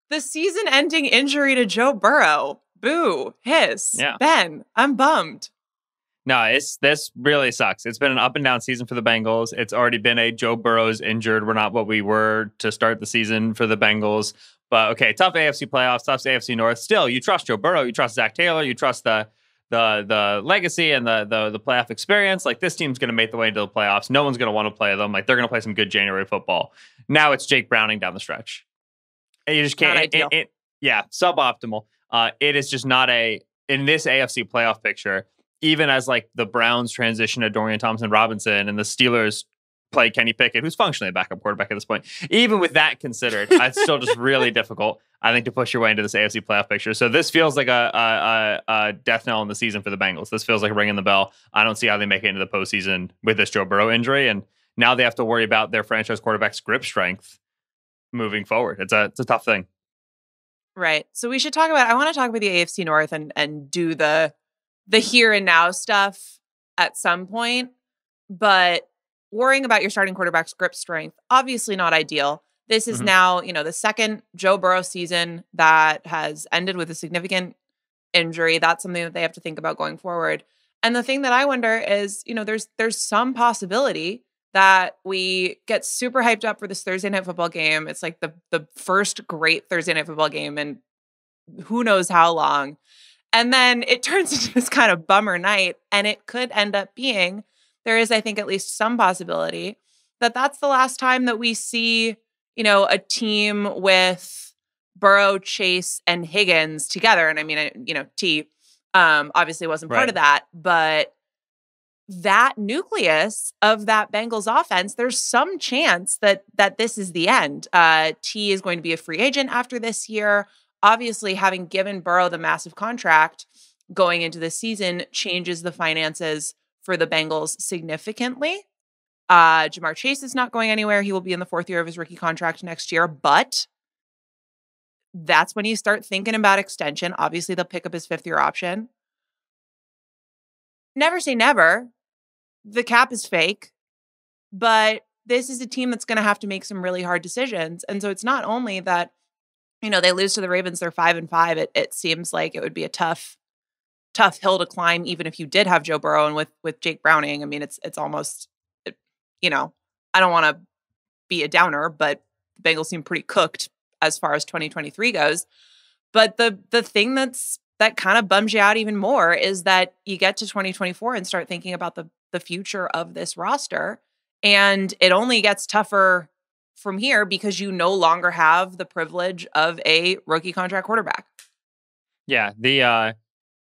The season-ending injury to Joe Burrow. Boo. Hiss. Yeah. Ben, I'm bummed. No, this really sucks. It's been an up and down season for the Bengals. It's already been a Joe Burrow's injured. We're not what we were to start the season for the Bengals. But okay, tough AFC playoffs, tough AFC North. Still, you trust Joe Burrow, you trust Zach Taylor, you trust the legacy and the playoff experience. Like, this team's going to make the way into the playoffs. No one's going to want to play them. Like, they're going to play some good January football. Now it's Jake Browning down the stretch. And you just can't. Yeah, suboptimal. It is just not in this AFC playoff picture. Even as like the Browns transition to Dorian Thompson-Robinson and the Steelers play Kenny Pickett, who's functionally a backup quarterback at this point. Even with that considered, it's still just really difficult, I think, to push your way into this AFC playoff picture. So this feels like a death knell in the season for the Bengals. This feels like ringing the bell. I don't see how they make it into the postseason with this Joe Burrow injury. And now they have to worry about their franchise quarterback's grip strength moving forward. It's a tough thing. Right. So we should I want to talk about the AFC North and do the here and now stuff at some point, but worrying about your starting quarterback's grip strength, obviously not ideal. This is now, the second Joe Burrow season that has ended with a significant injury. That's something that they have to think about going forward. And the thing that I wonder is, there's some possibility that we get super hyped up for this Thursday night football game. It's like the first great Thursday night football game in who knows how long. And then it turns into this kind of bummer night, and it could end up being, there is, I think, at least some possibility that that's the last time that we see, a team with Burrow, Chase, and Higgins together. And I mean, T obviously wasn't part of that, but that nucleus of that Bengals offense, there's some chance that this is the end. T is going to be a free agent after this year. Obviously, having given Burrow the massive contract going into the season changes the finances for the Bengals significantly. Jamar Chase is not going anywhere. He will be in the fourth year of his rookie contract next year, but that's when you start thinking about extension. Obviously, they'll pick up his fifth-year option. Never say never. The cap is fake, but this is a team that's going to have to make some really hard decisions. And so it's not only that they lose to the Ravens, they're 5-5. It seems like it would be a tough hill to climb, even if you did have Joe Burrow and with Jake Browning. I mean, it's almost, I don't want to be a downer, but the Bengals seem pretty cooked as far as 2023 goes. But the thing that kind of bums you out even more is that you get to 2024 and start thinking about the future of this roster, and it only gets tougher from here because you no longer have the privilege of a rookie contract quarterback. Yeah,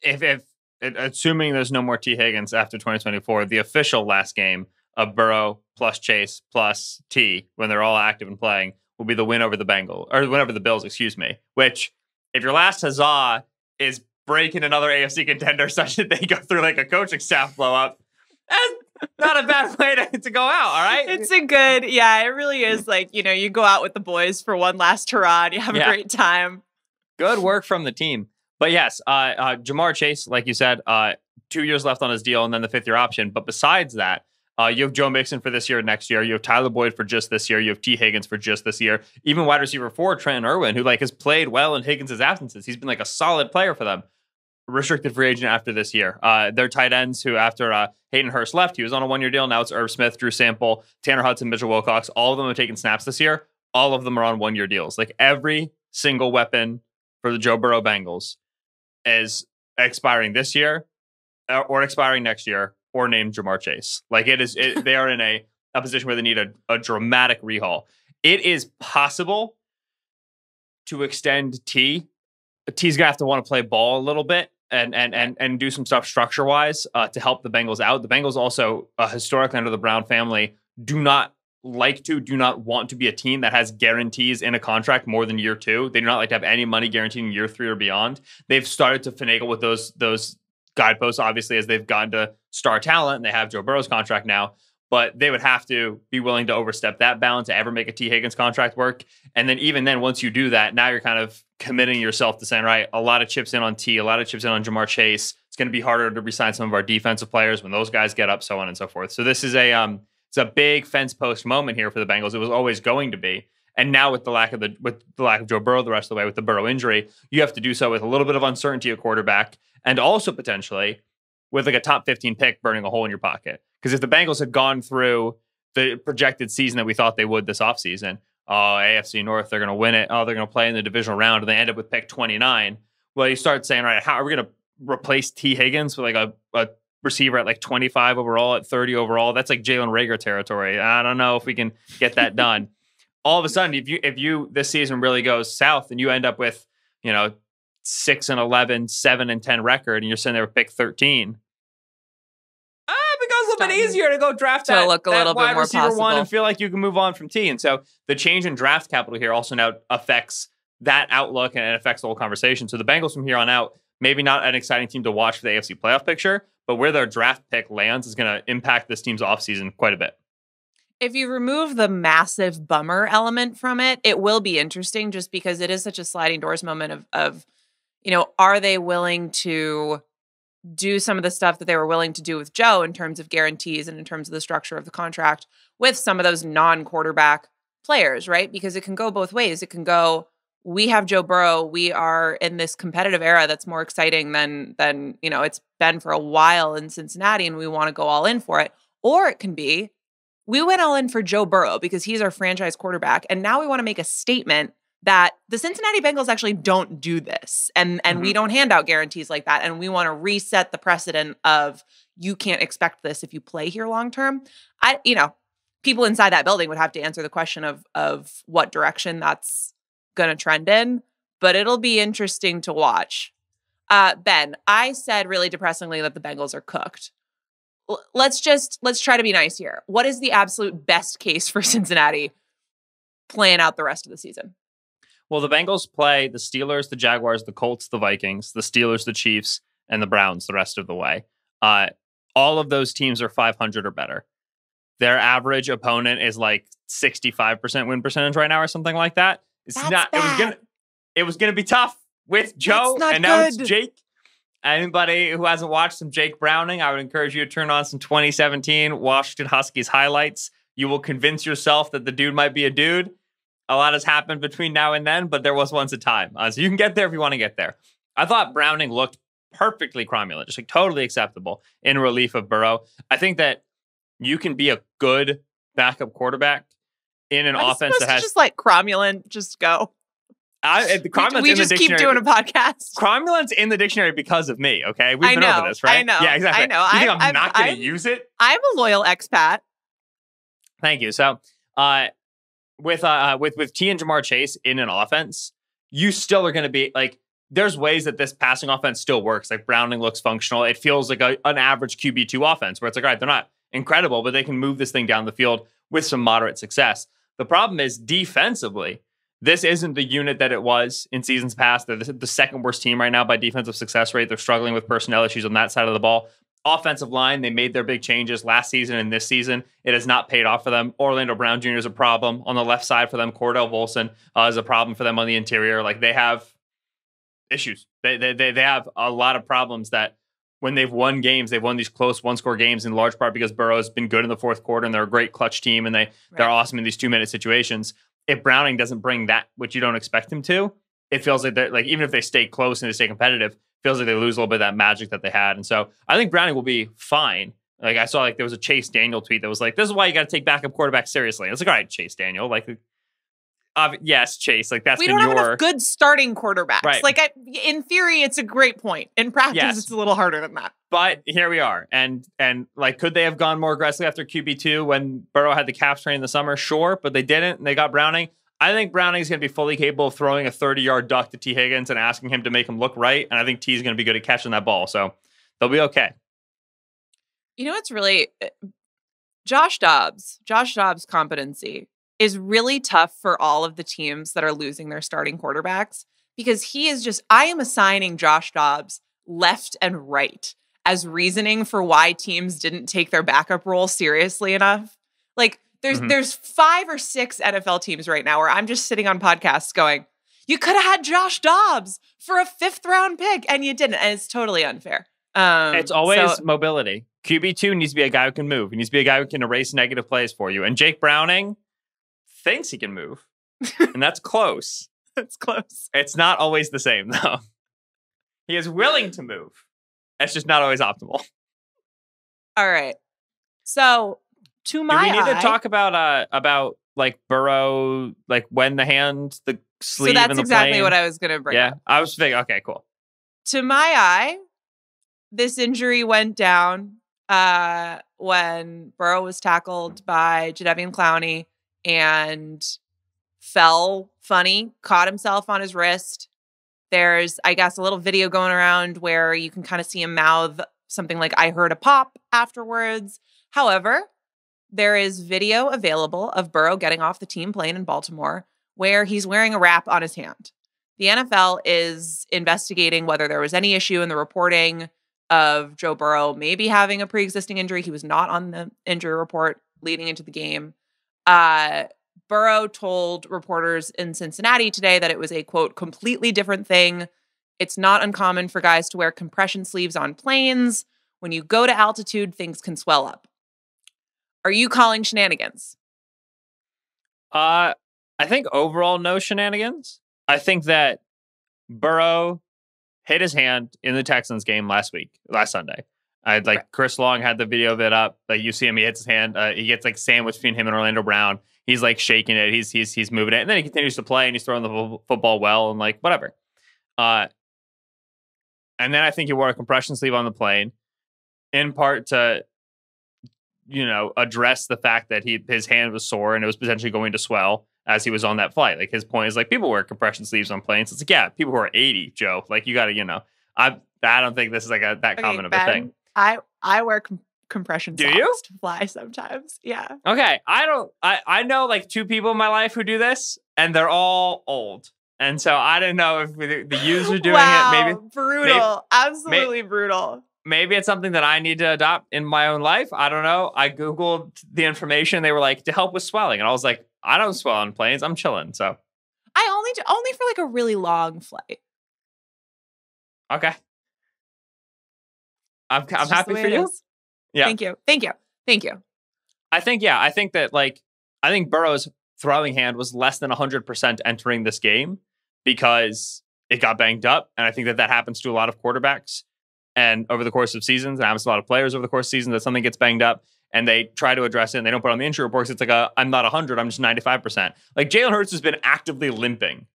if assuming there's no more T. Higgins after 2024, the official last game of Burrow plus Chase plus T, when they're all active and playing, will be the win over the Bills, excuse me. Which, if your last huzzah is breaking another AFC contender such that they go through like a coaching staff blow up, that's not a bad way to go out, all right? It's it really is. Like, you go out with the boys for one last hurrah and you have a great time. Good work from the team. But yes, Jamar Chase, like you said, 2 years left on his deal and then the fifth-year option. But besides that, you have Joe Mixon for this year and next year. You have Tyler Boyd for just this year. You have T. Higgins for just this year. Even wide receiver 4, Trent Irwin, who has played well in Higgins' absences. He's been a solid player for them. Restricted free agent after this year. Their tight ends, who after Hayden Hurst left, he was on a 1-year deal. Now it's Irv Smith, Drew Sample, Tanner Hudson, Mitchell Wilcox. All of them have taken snaps this year. All of them are on 1-year deals. Every single weapon for the Joe Burrow Bengals is expiring this year or expiring next year or named Jamar Chase. They are in a position where they need a dramatic rehaul. It is possible to extend T. T's going to have to want to play ball a little bit and do some stuff structure-wise to help the Bengals out. The Bengals also, historically under the Brown family, do not want to be a team that has guarantees in a contract more than year 2. They do not like to have any money guaranteed in year 3 or beyond. They've started to finagle with those guideposts, obviously, as they've gotten to star talent, and they have Joe Burrow's contract now. But they would have to be willing to overstep that bound to ever make a T. Higgins contract work. And then even then, once you do that, now you're kind of committing yourself to saying, right, a lot of chips in on T, a lot of chips in on Jamar Chase. It's going to be harder to re-sign some of our defensive players when those guys get up, so on and so forth. So this is it's a big fence post moment here for the Bengals. It was always going to be. And now with the lack of Joe Burrow the rest of the way, with the Burrow injury, you have to do so with a little bit of uncertainty at quarterback, and also potentially with like a top 15 pick burning a hole in your pocket. Because if the Bengals had gone through the projected season that we thought they would this offseason, AFC North, they're going to win it. Oh, they're going to play in the divisional round, and they end up with pick 29. Well, you start saying, all right, how are we going to replace T. Higgins with like a receiver at like 25 overall, at 30 overall? That's like Jalen Reagor territory. I don't know if we can get that done. All of a sudden, if you this season really goes south and you end up with, 6-11, 7-10 record, and you're sitting there with pick 13, it becomes a little bit easier to go draft that wide receiver one and feel like you can move on from T. And so the change in draft capital here also now affects that outlook, and it affects the whole conversation. So the Bengals from here on out, maybe not an exciting team to watch for the AFC playoff picture, but where their draft pick lands is going to impact this team's offseason quite a bit. If you remove the massive bummer element from it, it will be interesting just because it is such a sliding doors moment of are they willing to do some of the stuff that they were willing to do with Joe in terms of guarantees and in terms of the structure of the contract with some of those non-quarterback players, right? Because it can go both ways. It can go, we have Joe Burrow. We are in this competitive era that's more exciting than it's been for a while in Cincinnati, and we want to go all in for it. Or it can be, we went all in for Joe Burrow because he's our franchise quarterback, and now we want to make a statement that the Cincinnati Bengals actually don't do this, and we don't hand out guarantees like that, and we want to reset the precedent of you can't expect this if you play here long term. People inside that building would have to answer the question of what direction that's going to trend in, but it'll be interesting to watch. Ben, I said really depressingly that the Bengals are cooked. Let's try to be nice here. What is the absolute best case for Cincinnati playing out the rest of the season? Well, the Bengals play the Steelers, the Jaguars, the Colts, the Vikings, the Steelers, the Chiefs, and the Browns the rest of the way. All of those teams are 500 or better. Their average opponent is like 65% win percentage right now or something like that. It was gonna be tough with Joe, and now it's Jake. Anybody who hasn't watched some Jake Browning, I would encourage you to turn on some 2017 Washington Huskies highlights. You will convince yourself that the dude might be a dude. A lot has happened between now and then, but there was once a time. So you can get there if you want to get there. I thought Browning looked perfectly cromulent, just like totally acceptable in relief of Burrow. I think that you can be a good backup quarterback in an offense that has just like cromulent. Just go. We just keep doing a podcast. Cromulent's in the dictionary because of me. Okay, we've been over this, right? I know. Yeah, exactly. I know. You think I'm not going to use it? I'm a loyal expat. Thank you. So, with T and Jamar Chase in an offense, you still are going to be like, there's ways that this passing offense still works. Like Browning looks functional. It feels like an average QB2 offense where it's like, all right, they're not incredible, but they can move this thing down the field with some moderate success. The problem is defensively, this isn't the unit that it was in seasons past. They're the second worst team right now by defensive success rate. They're struggling with personnel issues on that side of the ball. Offensive line, they made their big changes last season and this season. It has not paid off for them. Orlando Brown Jr. is a problem on the left side for them. Cordell Volson is a problem for them on the interior. Like, they have issues. They have a lot of problems that when they've won games, they've won these close one-score games in large part because Burrow has been good in the fourth quarter and they're a great clutch team and they're awesome in these 2-minute situations. If Browning doesn't bring that, which you don't expect him to, it feels like they're like, even if they stay close and they stay competitive, it feels like they lose a little bit of that magic that they had. And so I think Browning will be fine. Like, I saw like there was a Chase Daniel tweet that was like, this is why you got to take backup quarterbacks seriously. And it's like, all right, Chase Daniel, like, yes, Chase, like that's we don't have enough good starting quarterbacks. Right. Like, in theory, it's a great point. In practice, it's a little harder than that. But here we are. And like, could they have gone more aggressively after QB2 when Burrow had the calf strain in the summer? Sure, but they didn't. And they got Browning. I think Browning's going to be fully capable of throwing a 30-yard duck to T. Higgins and asking him to make him look right. And I think T's going to be good at catching that ball. So they'll be okay. You know, it's really Josh Dobbs' competency is really tough for all of the teams that are losing their starting quarterbacks, because he is just, I am assigning Josh Dobbs left and right as reasoning for why teams didn't take their backup role seriously enough. Like, there's 5 or 6 NFL teams right now where I'm just sitting on podcasts going, you could have had Josh Dobbs for a 5th round pick and you didn't. And it's totally unfair. It's always mobility. QB2 needs to be a guy who can move. He needs to be a guy who can erase negative plays for you. And Jake Browning thinks he can move. And that's close. That's close. It's not always the same, though. He is willing to move. It's just not always optimal. All right. So, to my Do we need eye, to talk about like Burrow, like when the hand, the sleeve, so that's and the exactly plane? what I was going to bring up. I was thinking, okay, cool. To my eye, this injury went down when Burrow was tackled by Jadeveon Clowney and fell funny, caught himself on his wrist. There's, I guess, a little video going around where you can kind of see him mouth something like, "I heard a pop" afterwards. However, there is video available of Burrow getting off the team plane in Baltimore where he's wearing a wrap on his hand. The NFL is investigating whether there was any issue in the reporting of Joe Burrow maybe having a pre-existing injury. He was not on the injury report leading into the game. Burrow told reporters in Cincinnati today that it was a, quote, completely different thing. It's not uncommon for guys to wear compression sleeves on planes. When you go to altitude, things can swell up. Are you calling shenanigans? I think overall, no shenanigans. I think that Burrow hit his hand in the Texans game last Sunday. Chris Long had the video of it up. Like, you see him, he hits his hand. He gets like sandwiched between him and Orlando Brown. He's like shaking it. He's moving it, and then he continues to play and he's throwing the football well and like whatever. And then I think he wore a compression sleeve on the plane, in part to, address the fact that his hand was sore and it was potentially going to swell as he was on that flight. Like, his point is like, people wear compression sleeves on planes. It's like, yeah, people who are 80, Joe. Like, you got to, I don't think this is like that common of a thing. I wear compression do socks you? to fly sometimes. Yeah. Okay. I know like two people in my life who do this, and they're all old. And so I don't know if the youths are doing it. Maybe brutal. Absolutely brutal. Maybe it's something that I need to adopt in my own life. I don't know. I Googled the information. They were like, to help with swelling. And I was like, I don't swell on planes. I'm chilling. So I only for like a really long flight. Okay. I'm happy for you. Yeah. Thank you. I think that I think Burrow's throwing hand was less than 100% entering this game because it got banged up. And I think that happens to a lot of quarterbacks. And over the course of seasons, and happens to a lot of players over the course of seasons, that something gets banged up and they try to address it and they don't put it on the injury report. It's like I'm not 100, I'm just 95%. Like, Jalen Hurts has been actively limping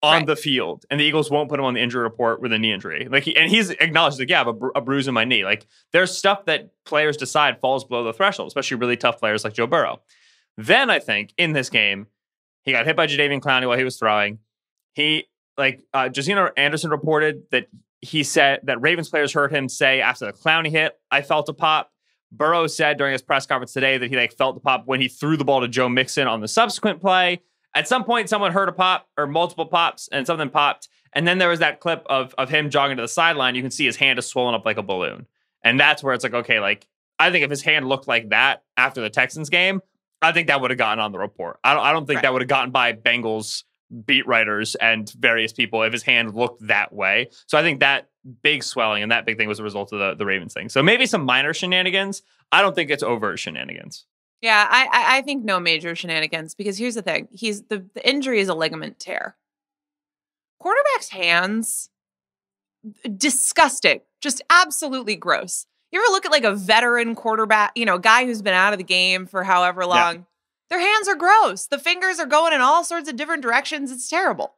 on the field, and the Eagles won't put him on the injury report with a knee injury. Like, he's acknowledged, like, yeah, I have a bruise in my knee. Like, there's stuff that players decide falls below the threshold, especially really tough players like Joe Burrow. Then I think in this game, he got hit by Jadeveon Clowney while he was throwing. Josina Anderson reported that he said that Ravens players heard him say after the Clowney hit, "I felt a pop." Burrow said during his press conference today that he felt the pop when he threw the ball to Joe Mixon on the subsequent play. At some point, someone heard a pop or multiple pops, and something popped. And then there was that clip of him jogging to the sideline. You can see his hand is swollen up like a balloon. And that's where it's like, okay, like, I think if his hand looked like that after the Texans game, I think that would have gotten on the report. I don't think that would have gotten by Bengals beat writers and various people if his hand looked that way. So I think that big swelling and that big thing was a result of the Ravens thing. So maybe some minor shenanigans. I don't think it's overt shenanigans. Yeah, I think no major shenanigans, because here's the thing. The injury is a ligament tear. Quarterbacks' hands, disgusting. Just absolutely gross. You ever look at like a veteran quarterback, guy who's been out of the game for however long? Yeah. Their hands are gross. The fingers are going in all sorts of different directions. It's terrible.